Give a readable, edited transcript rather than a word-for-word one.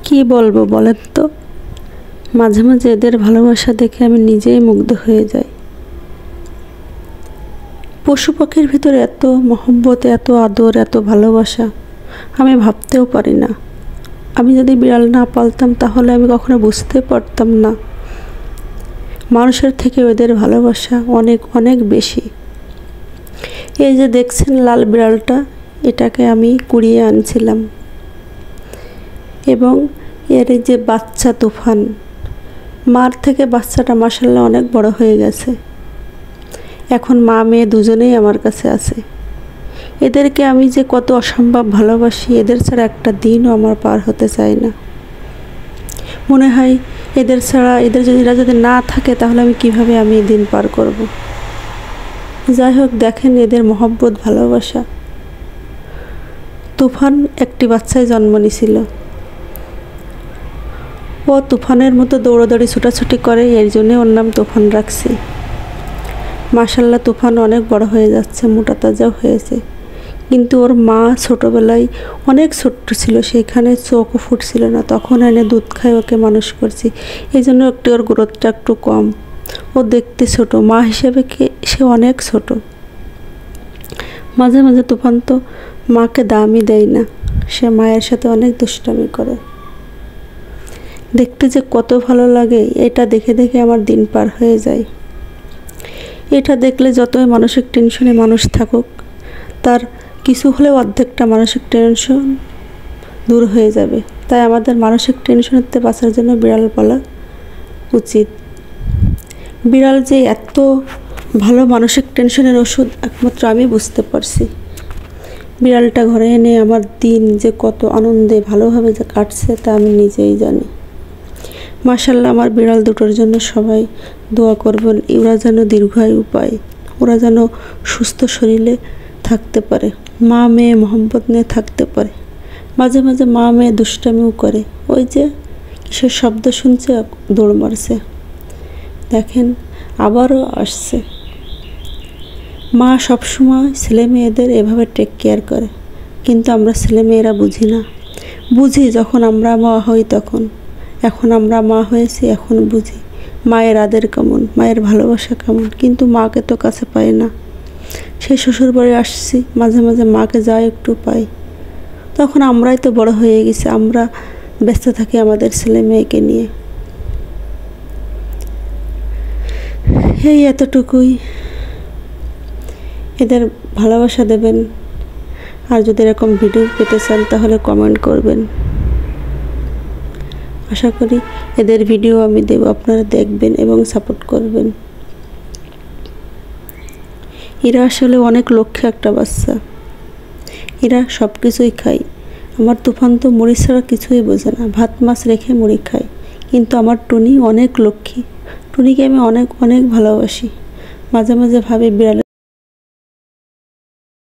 কি বলবো বলেন তো, মাঝে মাঝে এদের ভালোবাসা দেখে আমি নিজেই মুগ্ধ হয়ে যাই। পশু পাখির ভিতরে এত মহব্বত, এত আদর, এত ভালোবাসা আমি ভাবতেও পারি না। আমি যদি বিড়াল না পালতাম তাহলে আমি কখনো বুঝতে পারতাম না মানুষের থেকে ওদের ভালোবাসা অনেক অনেক বেশি। এই যে দেখছেন লাল বিড়ালটা, এটাকে আমি কুড়িয়ে আনছিলাম এবং এর এই যে বাচ্চা তুফান, মার থেকে বাচ্চাটা মাশাআল্লাহ অনেক বড় হয়ে গেছে। এখন মা মেয়ে দুজনেই আমার কাছে আছে। এদেরকে আমি যে কত অসম্ভব ভালোবাসি, এদের ছাড়া একটা দিনও আমার পার হতে চায় না। মনে হয় এদের ছাড়া, এরা যদি না থাকে তাহলে আমি কিভাবে দিন পার করব। যাই হোক, দেখেন এদের মহব্বত, ভালোবাসা। তুফান একটি বাচ্চায় জন্ম নিয়েছিল। ও তুফানের মতো দৌড়াদৌড়ি ছুটাছুটি করে, এর জন্যে ওর নাম তুফান রাখছি। মাশাআল্লাহ তুফান অনেক বড় হয়ে যাচ্ছে, মোটা তাজাও হয়েছে। কিন্তু ওর মা ছোটোবেলায় অনেক ছোট্ট ছিল, সেখানে চোখও ফুটছিল না, তখন এনে দুধ খাই ওকে মানুষ করছি। এই জন্য ওর গ্রোথটা একটু কম। ও দেখতে ছোট, মা হিসেবে সে অনেক ছোট। মাঝে মাঝে তুফান তো মাকে দামই দেয় না, সে মায়ের সাথে অনেক দুষ্টামি করে। দেখতে যে কত ভালো লাগে, এটা দেখে দেখে আমার দিন পার হয়ে যায়। এটা দেখলে যতই মানসিক টেনশনে মানুষ থাকুক, তার কিছু হলেও অর্ধেকটা মানসিক টেনশন দূর হয়ে যাবে। তাই আমাদের মানসিক টেনশনের থেকে বাঁচার জন্য বিড়াল পালা উচিত। বিড়াল যে এত ভালো মানসিক টেনশনের ওষুধ একমাত্র আমি বুঝতে পারছি। বিড়ালটা ঘরে এনে আমার দিন যে কত আনন্দে ভালোভাবে যে কাটছে তা আমি নিজেই জানি। মাশাআল্লাহ, আমার বিড়াল দুটোর জন্য সবাই দোয়া করবেন। ওরা যেন দীর্ঘায়ু পায়, ওরা যেন সুস্থ শরীরে থাকতে পারে, মা মেয়ে মহব্বত নিয়ে থাকতে পারে। মাঝে মাঝে মা মেয়ে দুষ্টামিও করে। ওই যে কিসের শব্দ শুনছে, দৌড় মারছে, দেখেন আবারও আসছে। মা সবসময় ছেলে মেয়েদের এভাবে টেক কেয়ার করে, কিন্তু আমরা ছেলে মেয়েরা বুঝি না। বুঝি যখন আমরা মা হই তখন। এখন আমরা মা হয়েছি, এখন বুঝি মায়ের আদর কেমন, মায়ের ভালোবাসা কেমন। কিন্তু মাকে তো কাছে পাই না। সেই শ্বশুর বাড়ি আসছি, মাঝে মাঝে মাকে যা একটু পাই। তখন আমরাই তো বড় হয়ে গেছি, আমরা ব্যস্ত থাকি আমাদের ছেলে মেয়েকে নিয়ে। এই এতটুকুই। এদের ভালোবাসা দেবেন, আর যদি এরকম ভিডিও পেতে চান তাহলে কমেন্ট করবেন। আশা করি এদের ভিডিও আমি দেব, আপনারা দেখবেন এবং সাপোর্ট করবেন। এরা আসলে অনেক লক্ষ্যে একটা বাচ্চা, এরা সব কিছুই খায়। আমার তুফান তো মুড়ি ছাড়া কিছুই বোঝে না, ভাত মাছ রেখে মুড়ি খায়। কিন্তু আমার টুনি অনেক লক্ষ্মী, টুনিকে আমি অনেক অনেক ভালোবাসি। মাঝে মাঝে ভাবি বিড়ালের